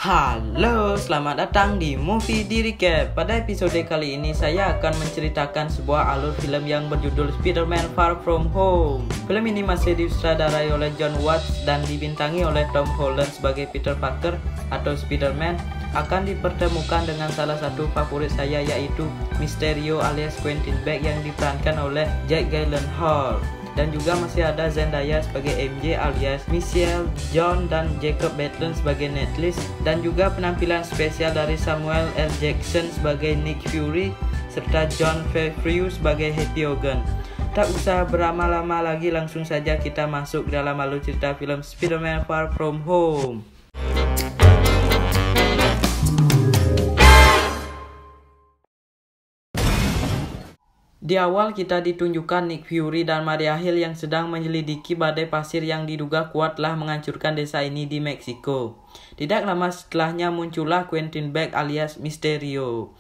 Halo, selamat datang di Movie di Recap. Pada episode kali ini saya akan menceritakan sebuah alur film yang berjudul Spider-Man Far From Home. Film ini masih disutradarai oleh Jon Watts dan dibintangi oleh Tom Holland sebagai Peter Parker atau Spider-Man. Akan dipertemukan dengan salah satu favorit saya, yaitu Mysterio alias Quentin Beck yang diperankan oleh Jake Gyllenhaal. Dan juga masih ada Zendaya sebagai MJ alias Michelle John dan Jacob Batalon sebagai Ned Leeds, dan juga penampilan spesial dari Samuel L. Jackson sebagai Nick Fury serta Jon Favreau sebagai Happy Hogan. Tak usah berlama-lama lagi, langsung saja kita masuk dalam alur cerita film Spider-Man Far From Home. Di awal kita ditunjukkan Nick Fury dan Maria Hill yang sedang menyelidiki badai pasir yang diduga kuat telah menghancurkan desa ini di Meksiko. Tidak lama setelahnya muncullah Quentin Beck alias Mysterio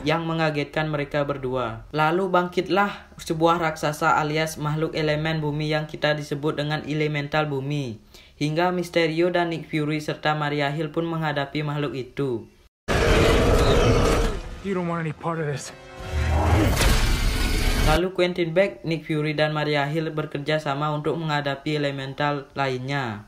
yang mengagetkan mereka berdua. Lalu bangkitlah sebuah raksasa alias makhluk elemen bumi yang kita disebut dengan elemental bumi. Hingga Mysterio dan Nick Fury serta Maria Hill pun menghadapi makhluk itu. You don't want any part of this. Lalu Quentin Beck, Nick Fury, dan Maria Hill bekerja sama untuk menghadapi elemental lainnya.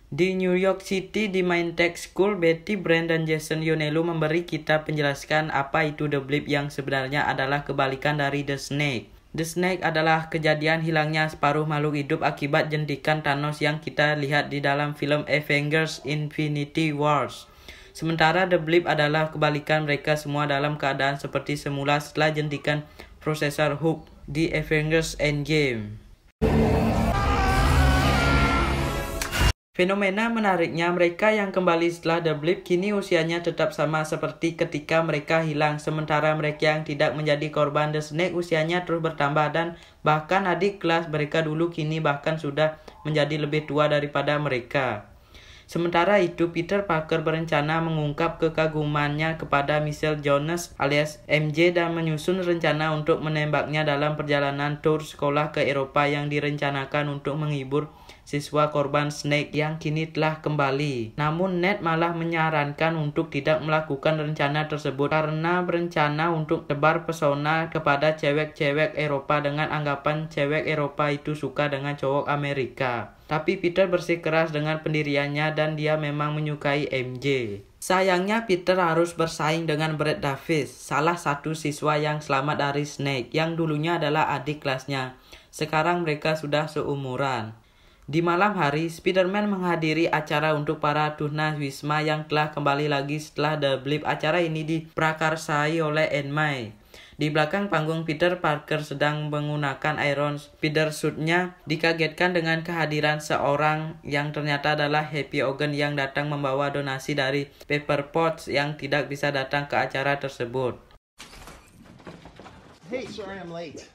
Di New York City, di Main Tech School, Betty Brant dan Jason Yonelu memberi kita penjelasan apa itu The Blip yang sebenarnya adalah kebalikan dari The Snake. The Snake adalah kejadian hilangnya separuh makhluk hidup akibat jentikan Thanos yang kita lihat di dalam film Avengers Infinity Wars. Sementara The Blip adalah kebalikan, mereka semua dalam keadaan seperti semula setelah jentikan Profesor Hulk di Avengers Endgame. Fenomena menariknya, mereka yang kembali setelah The Blip kini usianya tetap sama seperti ketika mereka hilang, sementara mereka yang tidak menjadi korban The Snake usianya terus bertambah, dan bahkan adik kelas mereka dulu kini bahkan sudah menjadi lebih tua daripada mereka. Sementara itu, Peter Parker berencana mengungkap kekagumannya kepada Michelle Jones alias MJ dan menyusun rencana untuk menembaknya dalam perjalanan tur sekolah ke Eropa yang direncanakan untuk menghibur siswa korban Snake yang kini telah kembali. Namun Ned malah menyarankan untuk tidak melakukan rencana tersebut karena berencana untuk tebar pesona kepada cewek-cewek Eropa dengan anggapan cewek Eropa itu suka dengan cowok Amerika. Tapi Peter bersikeras dengan pendiriannya dan dia memang menyukai MJ. Sayangnya Peter harus bersaing dengan Brad Davis, salah satu siswa yang selamat dari Snake, yang dulunya adalah adik kelasnya. Sekarang mereka sudah seumuran. Di malam hari, Spider-Man menghadiri acara untuk para tunawisma yang telah kembali lagi setelah The Blip. Acara ini diprakarsai oleh Aunt May. Di belakang panggung, Peter Parker sedang menggunakan Iron Spider Suit-nya dikagetkan dengan kehadiran seorang yang ternyata adalah Happy Hogan yang datang membawa donasi dari Pepper Potts yang tidak bisa datang ke acara tersebut. Hey, sorry I'm late.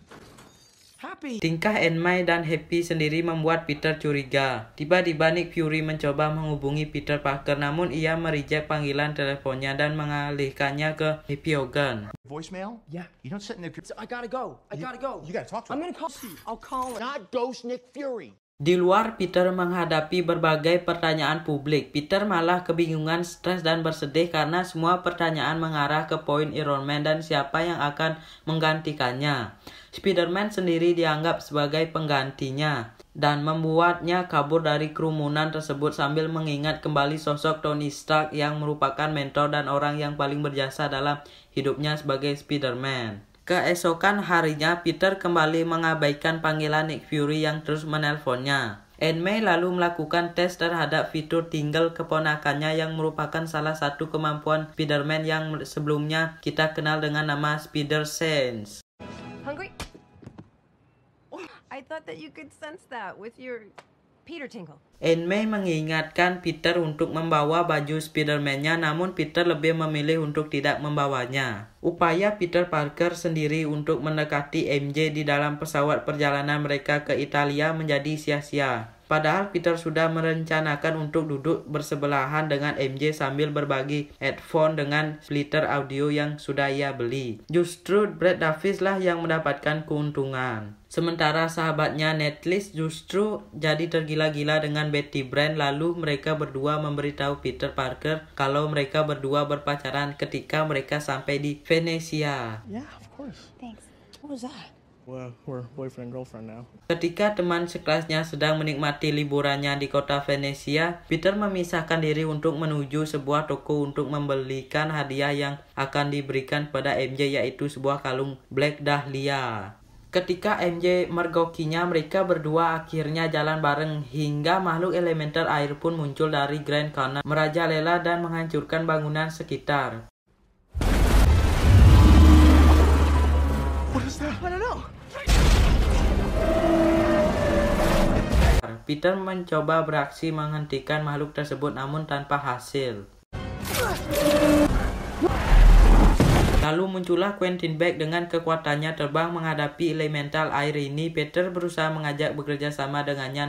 Happy. Tingkah Aunt May dan Happy sendiri membuat Peter curiga. Tiba-tiba Nick Fury mencoba menghubungi Peter Parker, namun ia mereject panggilan teleponnya dan mengalihkannya ke Happy Hogan. Voicemail? Yeah. You don't sit in there. I gotta go. I gotta go. You gotta talk to I'm him. gonna call. I'll call him. Not Ghost Nick Fury. Di luar, Peter menghadapi berbagai pertanyaan publik. Peter malah kebingungan, stres, dan bersedih karena semua pertanyaan mengarah ke poin Iron Man dan siapa yang akan menggantikannya. Spider-Man sendiri dianggap sebagai penggantinya dan membuatnya kabur dari kerumunan tersebut sambil mengingat kembali sosok Tony Stark yang merupakan mentor dan orang yang paling berjasa dalam hidupnya sebagai Spider-Man. Keesokan harinya, Peter kembali mengabaikan panggilan Nick Fury yang terus menelponnya. Aunt May lalu melakukan tes terhadap fitur tinggal keponakannya yang merupakan salah satu kemampuan Spider-Man yang sebelumnya kita kenal dengan nama Spider Sense. Hungry? I thought that you could sense that with your Peter tingle. Aunt May mengingatkan Peter untuk membawa baju Spider-Man-nya, namun Peter lebih memilih untuk tidak membawanya. Upaya Peter Parker sendiri untuk mendekati MJ di dalam pesawat perjalanan mereka ke Italia menjadi sia-sia. Padahal Peter sudah merencanakan untuk duduk bersebelahan dengan MJ sambil berbagi headphone dengan splitter audio yang sudah ia beli. Justru Brad Davis lah yang mendapatkan keuntungan. Sementara sahabatnya Natalie justru jadi tergila-gila dengan Betty Brant. Lalu mereka berdua memberitahu Peter Parker kalau mereka berdua berpacaran ketika mereka sampai di Venesia. Yeah, of course. Thanks. What was that? Well, we're boyfriend and girlfriend now. Ketika teman sekelasnya sedang menikmati liburannya di kota Venesia, Peter memisahkan diri untuk menuju sebuah toko untuk membelikan hadiah yang akan diberikan pada MJ, yaitu sebuah kalung Black Dahlia. Ketika MJ mergokinya, mereka berdua akhirnya jalan bareng hingga makhluk elemental air pun muncul dari Grand Canal, merajalela dan menghancurkan bangunan sekitar. What is that? I don't know. Peter mencoba beraksi menghentikan makhluk tersebut namun tanpa hasil. Lalu muncullah Quentin Beck dengan kekuatannya terbang menghadapi elemental air ini. Peter berusaha mengajak bekerja sama dengannya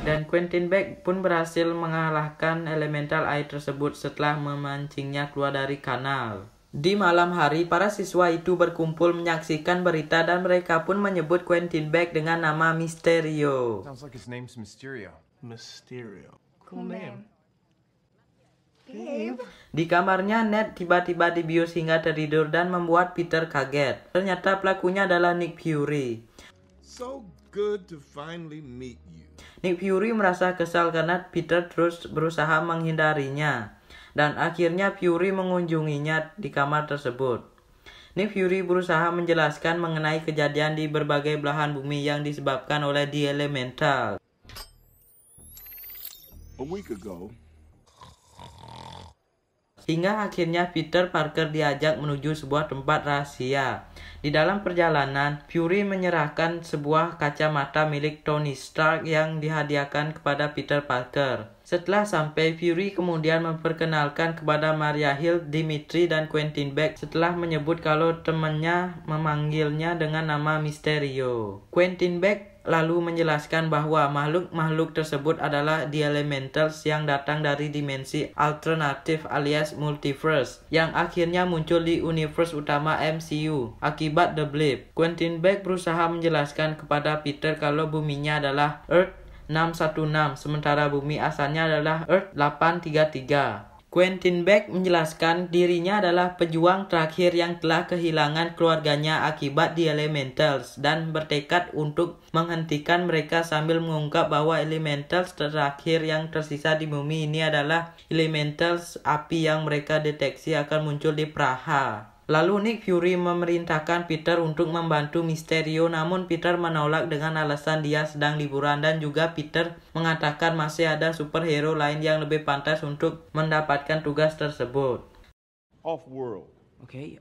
dan Quentin Beck pun berhasil mengalahkan elemental air tersebut setelah memancingnya keluar dari kanal. Di malam hari, para siswa itu berkumpul menyaksikan berita dan mereka pun menyebut Quentin Beck dengan nama Mysterio. Sounds like his name's Mysterio. Mysterio. Cool name. Di kamarnya, Ned tiba-tiba dibius hingga tertidur dan membuat Peter kaget. Ternyata pelakunya adalah Nick Fury. So good to finally meet you. Nick Fury merasa kesal karena Peter terus berusaha menghindarinya. Dan akhirnya Fury mengunjunginya di kamar tersebut. Nick Fury berusaha menjelaskan mengenai kejadian di berbagai belahan bumi yang disebabkan oleh The Elemental. A week ago, Hingga akhirnya Peter Parker diajak menuju sebuah tempat rahasia. Di dalam perjalanan, Fury menyerahkan sebuah kacamata milik Tony Stark yang dihadiahkan kepada Peter Parker. Setelah sampai, Fury kemudian memperkenalkan kepada Maria Hill, Dimitri, dan Quentin Beck setelah menyebut kalau temannya memanggilnya dengan nama Mysterio. Quentin Beck lalu menjelaskan bahwa makhluk-makhluk tersebut adalah The Elementals yang datang dari dimensi alternatif alias multiverse yang akhirnya muncul di universe utama MCU akibat The Blip. Quentin Beck berusaha menjelaskan kepada Peter kalau buminya adalah Earth 616 sementara bumi asalnya adalah Earth 833. Quentin Beck menjelaskan dirinya adalah pejuang terakhir yang telah kehilangan keluarganya akibat The Elementals dan bertekad untuk menghentikan mereka sambil mengungkap bahwa Elementals terakhir yang tersisa di bumi ini adalah Elementals api yang mereka deteksi akan muncul di Praha. Lalu Nick Fury memerintahkan Peter untuk membantu Mysterio, namun Peter menolak dengan alasan dia sedang liburan dan juga Peter mengatakan masih ada superhero lain yang lebih pantas untuk mendapatkan tugas tersebut. off-world. Okay,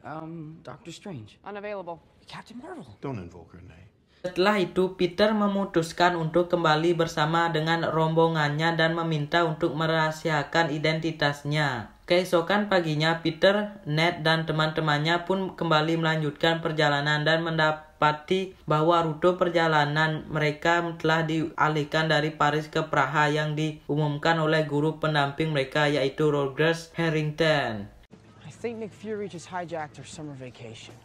Doctor Strange. Unavailable. Captain Marvel. Don't invoke her name. Setelah itu, Peter memutuskan untuk kembali bersama dengan rombongannya dan meminta untuk merahasiakan identitasnya. Keesokan paginya, Peter, Ned, dan teman-temannya pun kembali melanjutkan perjalanan dan mendapati bahwa rute perjalanan mereka telah dialihkan dari Paris ke Praha yang diumumkan oleh guru pendamping mereka yaitu Rutgers Harrington. I think Nick Fury just hijacked our summer vacation.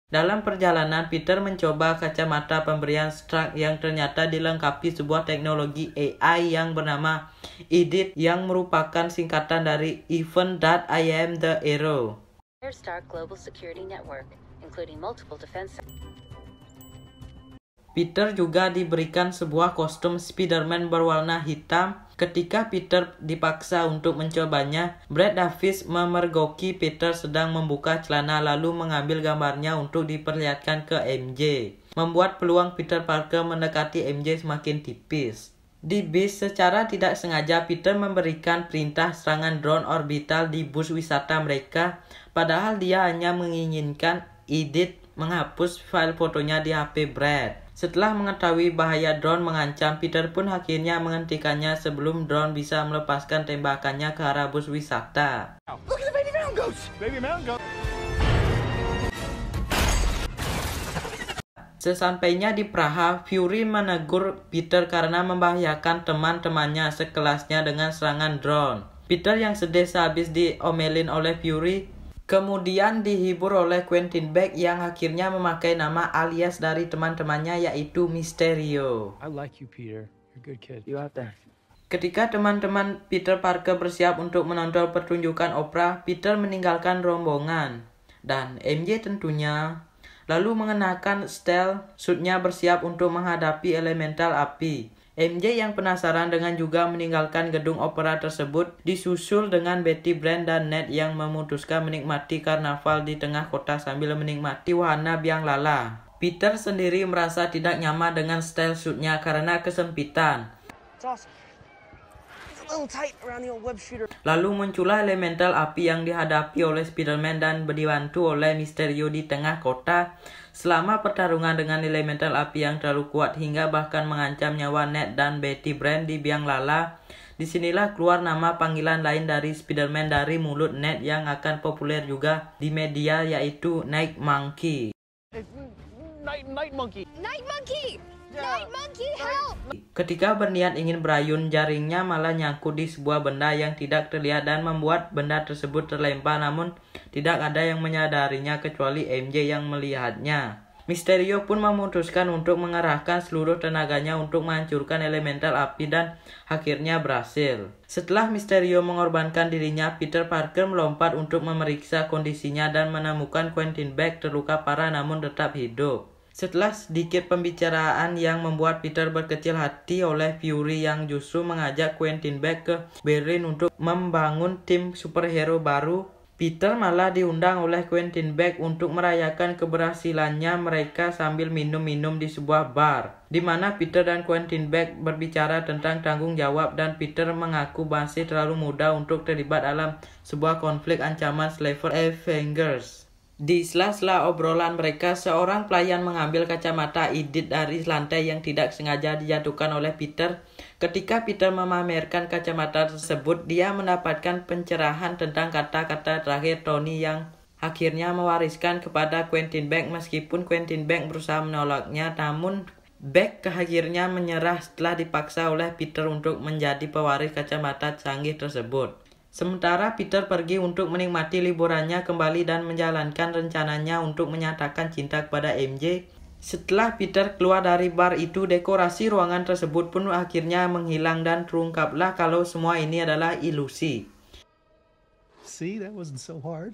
Dalam perjalanan, Peter mencoba kacamata pemberian Stark yang ternyata dilengkapi sebuah teknologi AI yang bernama EDIT yang merupakan singkatan dari Even That I Am The Hero. Stark Global Security Network, including multiple defense. Peter juga diberikan sebuah kostum Spider-Man berwarna hitam. Ketika Peter dipaksa untuk mencobanya, Brad Davis memergoki Peter sedang membuka celana lalu mengambil gambarnya untuk diperlihatkan ke MJ, membuat peluang Peter Parker mendekati MJ semakin tipis. Di bis, secara tidak sengaja Peter memberikan perintah serangan drone orbital di bus wisata mereka, padahal dia hanya menginginkan Edith menghapus file fotonya di HP Brad. Setelah mengetahui bahaya drone mengancam, Peter pun akhirnya menghentikannya sebelum drone bisa melepaskan tembakannya ke arah bus wisata. Look at the baby mountain goats! Baby mountain goat. Sesampainya di Praha, Fury menegur Peter karena membahayakan teman-temannya sekelasnya dengan serangan drone. Peter yang sedih sehabis diomelin oleh Fury, kemudian dihibur oleh Quentin Beck yang akhirnya memakai nama alias dari teman-temannya yaitu Mysterio. I like you, Peter. You're a good kid. You out there? Ketika teman-teman Peter Parker bersiap untuk menonton pertunjukan opera, Peter meninggalkan rombongan. Dan MJ tentunya lalu mengenakan stealth suitnya bersiap untuk menghadapi elemental api. MJ yang penasaran dengan juga meninggalkan gedung opera tersebut disusul dengan Betty Brant dan Ned yang memutuskan menikmati karnaval di tengah kota sambil menikmati wahana biang lala. Peter sendiri merasa tidak nyaman dengan stealth suitnya karena kesempitan. It's awesome. It's a little tight around the old web shooter. Lalu muncullah elemental api yang dihadapi oleh Spider-Man dan dibantu oleh Mysterio di tengah kota. Selama pertarungan dengan elemental api yang terlalu kuat hingga bahkan mengancam nyawa Ned dan Betty Brant di biang lala, disinilah keluar nama panggilan lain dari Spider-Man dari mulut Ned yang akan populer juga di media yaitu Night Monkey. Night Monkey. Night Monkey! Night Monkey, help! Ketika berniat ingin berayun, jaringnya malah nyangkut di sebuah benda yang tidak terlihat dan membuat benda tersebut terlempar, namun tidak ada yang menyadarinya kecuali MJ yang melihatnya. Mysterio pun memutuskan untuk mengerahkan seluruh tenaganya untuk menghancurkan elemental api dan akhirnya berhasil. Setelah Mysterio mengorbankan dirinya, Peter Parker melompat untuk memeriksa kondisinya dan menemukan Quentin Beck terluka parah namun tetap hidup. Setelah sedikit pembicaraan yang membuat Peter berkecil hati oleh Fury yang justru mengajak Quentin Beck ke Berlin untuk membangun tim superhero baru, Peter malah diundang oleh Quentin Beck untuk merayakan keberhasilannya mereka sambil minum-minum di sebuah bar, di mana Peter dan Quentin Beck berbicara tentang tanggung jawab dan Peter mengaku masih terlalu muda untuk terlibat dalam sebuah konflik ancaman Slaver Avengers. Di sela-sela obrolan mereka, seorang pelayan mengambil kacamata Edith dari lantai yang tidak sengaja dijatuhkan oleh Peter. Ketika Peter memamerkan kacamata tersebut, dia mendapatkan pencerahan tentang kata-kata terakhir Tony yang akhirnya mewariskan kepada Quentin Beck. Meskipun Quentin Beck berusaha menolaknya, namun Beck akhirnya menyerah setelah dipaksa oleh Peter untuk menjadi pewaris kacamata canggih tersebut. Sementara Peter pergi untuk menikmati liburannya kembali dan menjalankan rencananya untuk menyatakan cinta kepada MJ. Setelah Peter keluar dari bar itu, dekorasi ruangan tersebut pun akhirnya menghilang dan terungkaplah kalau semua ini adalah ilusi. See, that wasn't so hard.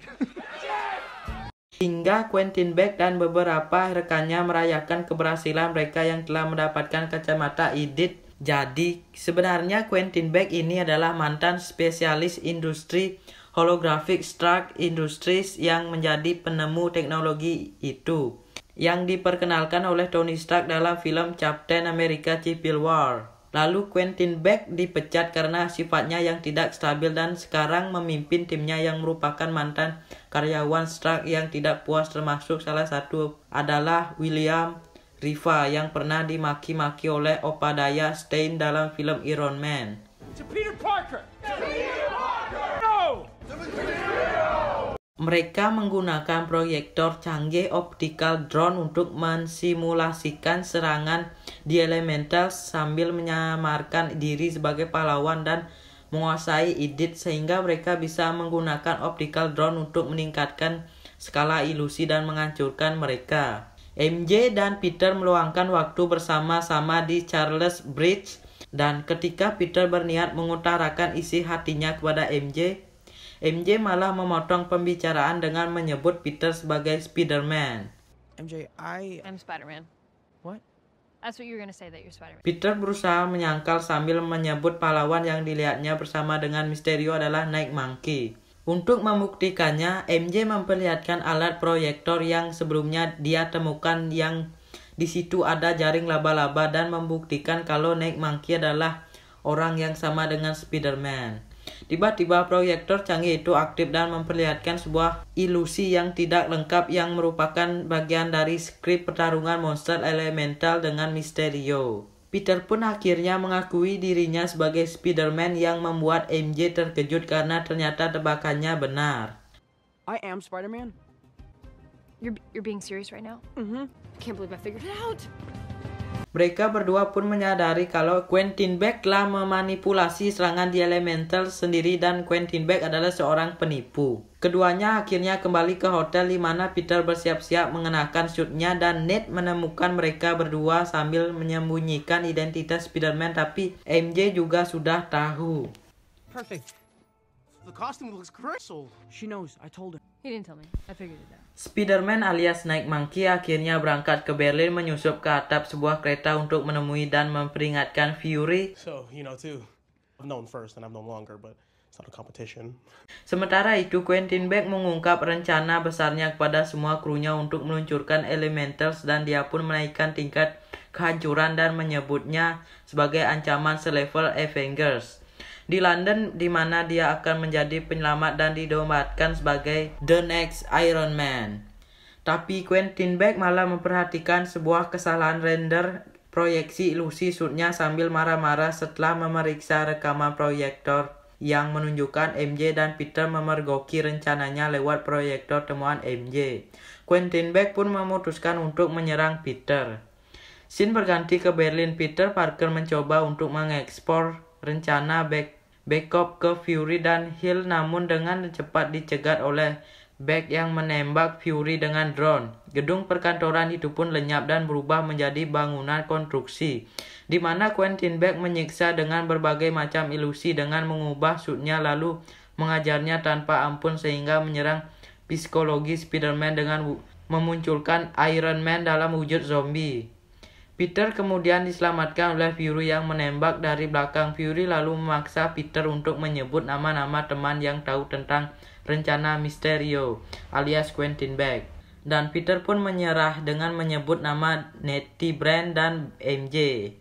Hingga Quentin Beck dan beberapa rekannya merayakan keberhasilan mereka yang telah mendapatkan kacamata Edith. Jadi, sebenarnya Quentin Beck ini adalah mantan spesialis industri holographic Stark Industries yang menjadi penemu teknologi itu, yang diperkenalkan oleh Tony Stark dalam film Captain America Civil War. Lalu Quentin Beck dipecat karena sifatnya yang tidak stabil dan sekarang memimpin timnya yang merupakan mantan karyawan Stark yang tidak puas, termasuk salah satu adalah William Riva yang pernah dimaki-maki oleh Obadiah Stane dalam film Iron Man. To Peter Parker! To Peter Parker! No! Mereka menggunakan proyektor canggih optical drone untuk mensimulasikan serangan di Elemental sambil menyamarkan diri sebagai pahlawan dan menguasai Edith, sehingga mereka bisa menggunakan optical drone untuk meningkatkan skala ilusi dan menghancurkan mereka. MJ dan Peter meluangkan waktu bersama-sama di Charles Bridge, dan ketika Peter berniat mengutarakan isi hatinya kepada MJ malah memotong pembicaraan dengan menyebut Peter sebagai Spider-Man. MJ, I'm Spider-Man. What? That's what you were gonna say, that you're Spider-Man. Peter berusaha menyangkal sambil menyebut pahlawan yang dilihatnya bersama dengan Mysterio adalah Night Monkey. Untuk membuktikannya, MJ memperlihatkan alat proyektor yang sebelumnya dia temukan yang di situ ada jaring laba-laba dan membuktikan kalau Night Monkey adalah orang yang sama dengan Spider-Man. Tiba-tiba proyektor canggih itu aktif dan memperlihatkan sebuah ilusi yang tidak lengkap yang merupakan bagian dari skrip pertarungan monster elemental dengan Mysterio. Peter pun akhirnya mengakui dirinya sebagai Spider-Man yang membuat MJ terkejut karena ternyata tebakannya benar. I am Spider-Man? You're being serious right now? Can't believe I figured it out. Mereka berdua pun menyadari kalau Quentin Beck telah memanipulasi serangan di Elemental sendiri dan Quentin Beck adalah seorang penipu. Keduanya akhirnya kembali ke hotel di mana Peter bersiap-siap mengenakan suitnya dan Ned menemukan mereka berdua sambil menyembunyikan identitas Spider-Man, tapi MJ juga sudah tahu. Perfect. The costume looks great. She knows. I told her. He didn't tell me. I figured it out. Spider-Man alias Night Monkey akhirnya berangkat ke Berlin menyusup ke atap sebuah kereta untuk menemui dan memperingatkan Fury. So, you know, too. I've known first and I've known longer, but it's not a competition. Sementara itu, Quentin Beck mengungkap rencana besarnya kepada semua krunya untuk meluncurkan Elementals dan dia pun menaikkan tingkat kehancuran dan menyebutnya sebagai ancaman selevel Avengers. Di London, di mana dia akan menjadi penyelamat dan didobatkan sebagai The Next Iron Man. Tapi Quentin Beck malah memperhatikan sebuah kesalahan render proyeksi ilusi suitnya sambil marah-marah setelah memeriksa rekaman proyektor yang menunjukkan MJ dan Peter memergoki rencananya lewat proyektor temuan MJ. Quentin Beck pun memutuskan untuk menyerang Peter. Scene berganti ke Berlin. Peter Parker mencoba untuk mengekspor rencana backup ke Fury dan Hill, namun dengan cepat dicegat oleh Beck yang menembak Fury dengan drone. Gedung perkantoran itu pun lenyap dan berubah menjadi bangunan konstruksi, di mana Quentin Beck menyiksa dengan berbagai macam ilusi dengan mengubah suitnya lalu mengajarnya tanpa ampun sehingga menyerang psikologi Spider-Man dengan memunculkan Iron Man dalam wujud zombie. Peter kemudian diselamatkan oleh Fury yang menembak dari belakang. Fury lalu memaksa Peter untuk menyebut nama-nama teman yang tahu tentang rencana Mysterio alias Quentin Beck. Dan Peter pun menyerah dengan menyebut nama Nettie Brand dan MJ.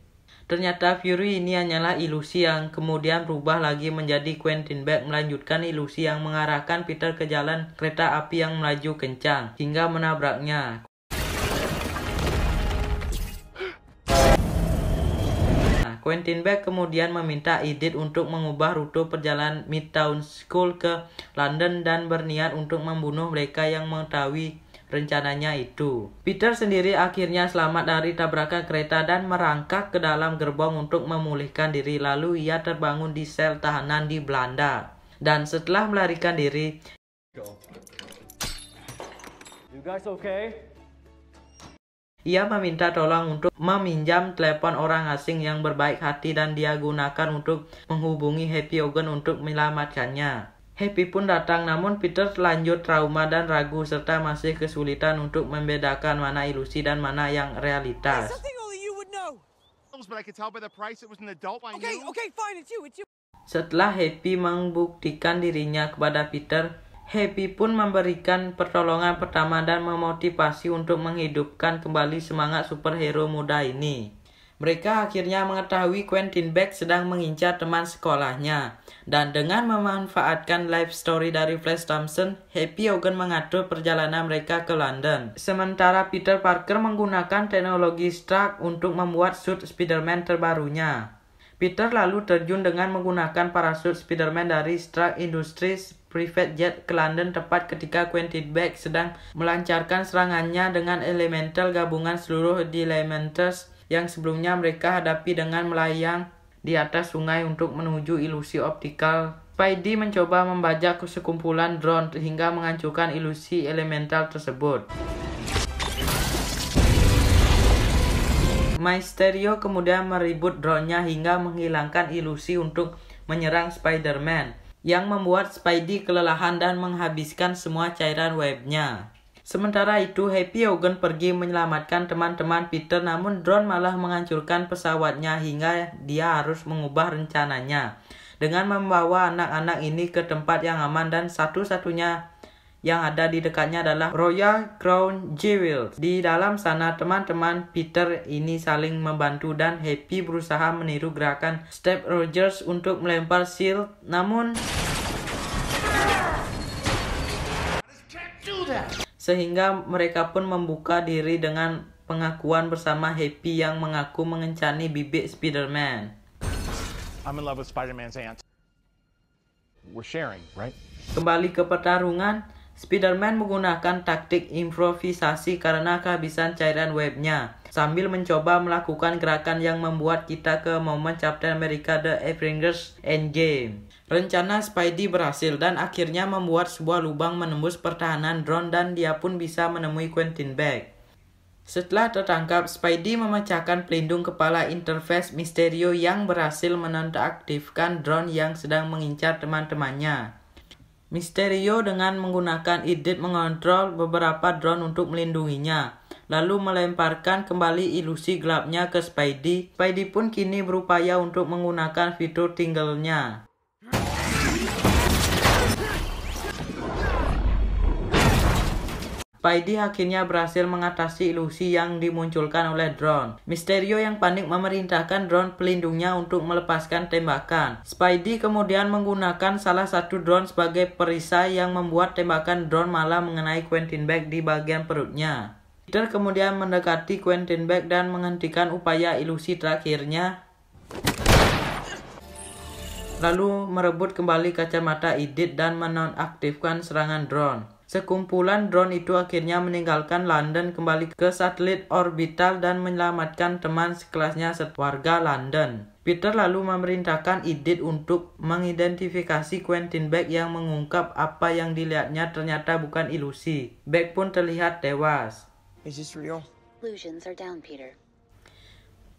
Ternyata Fury ini hanyalah ilusi yang kemudian berubah lagi menjadi Quentin Beck melanjutkan ilusi yang mengarahkan Peter ke jalan kereta api yang melaju kencang hingga menabraknya. Quentin Beck kemudian meminta Edith untuk mengubah rute perjalanan Midtown School ke London dan berniat untuk membunuh mereka yang mengetahui rencananya itu. Peter sendiri akhirnya selamat dari tabrakan kereta dan merangkak ke dalam gerbong untuk memulihkan diri. Lalu ia terbangun di sel tahanan di Belanda. Dan setelah melarikan diri, You guys okay? ia meminta tolong untuk meminjam telepon orang asing yang berbaik hati dan dia gunakan untuk menghubungi Happy Hogan untuk menyelamatkannya. Happy pun datang, namun Peter terlanjur trauma dan ragu serta masih kesulitan untuk membedakan mana ilusi dan mana yang realitas. Setelah Happy membuktikan dirinya kepada Peter, Happy pun memberikan pertolongan pertama dan memotivasi untuk menghidupkan kembali semangat superhero muda ini. Mereka akhirnya mengetahui Quentin Beck sedang mengincar teman sekolahnya. Dan dengan memanfaatkan life story dari Flash Thompson, Happy Hogan mengatur perjalanan mereka ke London. Sementara Peter Parker menggunakan teknologi Stark untuk membuat suit Spider-Man terbarunya. Peter lalu terjun dengan menggunakan parasut Spider-Man dari Stark Industries private jet ke London tepat ketika Quentin Beck sedang melancarkan serangannya dengan Elemental gabungan seluruh Elementals yang sebelumnya mereka hadapi dengan melayang di atas sungai untuk menuju ilusi optikal. Spidey mencoba membajak sekumpulan drone hingga menghancurkan ilusi Elemental tersebut. Mysterio kemudian meribut drone-nya hingga menghilangkan ilusi untuk menyerang Spider-Man, yang membuat Spidey kelelahan dan menghabiskan semua cairan webnya. Sementara itu, Happy Hogan pergi menyelamatkan teman-teman Peter, namun drone malah menghancurkan pesawatnya hingga dia harus mengubah rencananya dengan membawa anak-anak ini ke tempat yang aman dan satu-satunya yang ada di dekatnya adalah Royal Crown Jewels. Di dalam sana, teman-teman Peter ini saling membantu dan Happy berusaha meniru gerakan Steve Rogers untuk melempar shield, namun sehingga mereka pun membuka diri dengan pengakuan bersama Happy yang mengaku mengencani bibit Spider-Man. I'm in love with Spider-Man's aunt. We're sharing, right? Kembali ke pertarungan, Spider-Man menggunakan taktik improvisasi karena kehabisan cairan webnya, sambil mencoba melakukan gerakan yang membuat kita ke momen Captain America The Avengers Endgame. Rencana Spidey berhasil dan akhirnya membuat sebuah lubang menembus pertahanan drone dan dia pun bisa menemui Quentin Beck. Setelah tertangkap, Spidey memecahkan pelindung kepala interface Mysterio yang berhasil menonaktifkan drone yang sedang mengincar teman-temannya. Mysterio dengan menggunakan Edit mengontrol beberapa drone untuk melindunginya, lalu melemparkan kembali ilusi gelapnya ke Spidey. Spidey pun kini berupaya untuk menggunakan fitur tinggalnya. Spidey akhirnya berhasil mengatasi ilusi yang dimunculkan oleh drone. Mysterio yang panik memerintahkan drone pelindungnya untuk melepaskan tembakan. Spidey kemudian menggunakan salah satu drone sebagai perisai yang membuat tembakan drone malah mengenai Quentin Beck di bagian perutnya. Peter kemudian mendekati Quentin Beck dan menghentikan upaya ilusi terakhirnya, lalu merebut kembali kacamata Edit dan menonaktifkan serangan drone. Sekumpulan drone itu akhirnya meninggalkan London kembali ke satelit orbital dan menyelamatkan teman sekelasnya serta warga London. Peter lalu memerintahkan Edit untuk mengidentifikasi Quentin Beck yang mengungkap apa yang dilihatnya ternyata bukan ilusi. Beck pun terlihat tewas. Is this real? Illusions are down, Peter.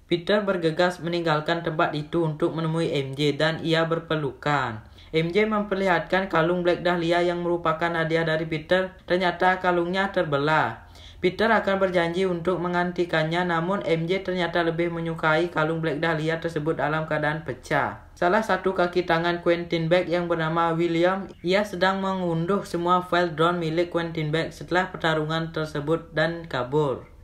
Peter bergegas meninggalkan tempat itu untuk menemui MJ dan ia berpelukan. MJ memperlihatkan kalung Black Dahlia yang merupakan hadiah dari Peter. Ternyata kalungnya terbelah. Peter akan berjanji untuk menggantikannya, namun MJ ternyata lebih menyukai kalung Black Dahlia tersebut dalam keadaan pecah. Salah satu kaki tangan Quentin Beck yang bernama William, ia sedang mengunduh semua file drone milik Quentin Beck setelah pertarungan tersebut dan kabur.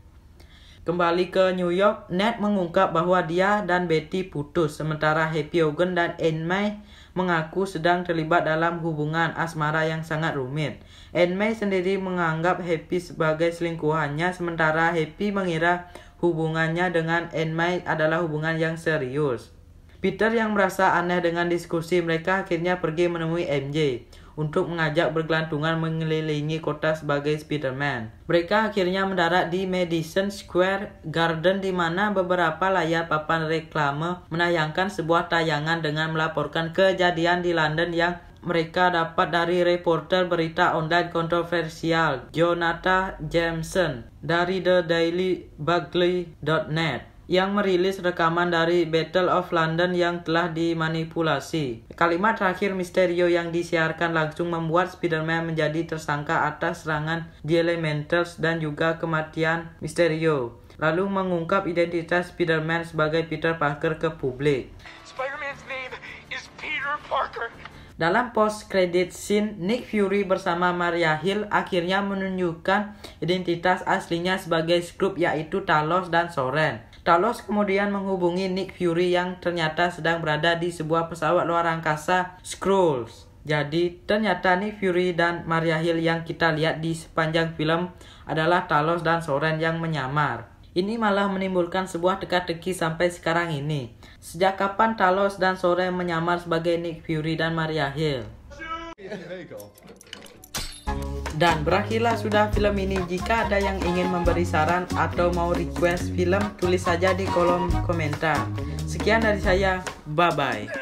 Kembali ke New York, Ned mengungkap bahwa dia dan Betty putus, sementara Happy Hogan dan Aunt May mengaku sedang terlibat dalam hubungan asmara yang sangat rumit. Aunt May sendiri menganggap Happy sebagai selingkuhannya, sementara Happy mengira hubungannya dengan Aunt May adalah hubungan yang serius. Peter yang merasa aneh dengan diskusi mereka akhirnya pergi menemui MJ untuk mengajak bergelantungan mengelilingi kota sebagai Spider-Man. Mereka akhirnya mendarat di Madison Square Garden di mana beberapa layar papan reklame menayangkan sebuah tayangan dengan melaporkan kejadian di London yang mereka dapat dari reporter berita online kontroversial Jonathan Jameson dari thedailybugle.net yang merilis rekaman dari Battle of London yang telah dimanipulasi. Kalimat terakhir Mysterio yang disiarkan langsung membuat Spider-Man menjadi tersangka atas serangan The Elementals dan juga kematian Mysterio, lalu mengungkap identitas Spider-Man sebagai Peter Parker ke publik. Spider-Man's name is Peter Parker. Dalam post-credit scene, Nick Fury bersama Maria Hill akhirnya menunjukkan identitas aslinya sebagai Skrull, yaitu Talos dan Soren. Talos kemudian menghubungi Nick Fury yang ternyata sedang berada di sebuah pesawat luar angkasa Skrulls. Jadi ternyata Nick Fury dan Maria Hill yang kita lihat di sepanjang film adalah Talos dan Soren yang menyamar. Ini malah menimbulkan sebuah teka-teki sampai sekarang ini. Sejak kapan Talos dan Soren menyamar sebagai Nick Fury dan Maria Hill? Dan berakhirlah sudah film ini. Jika ada yang ingin memberi saran atau mau request film, tulis saja di kolom komentar. Sekian dari saya, bye-bye.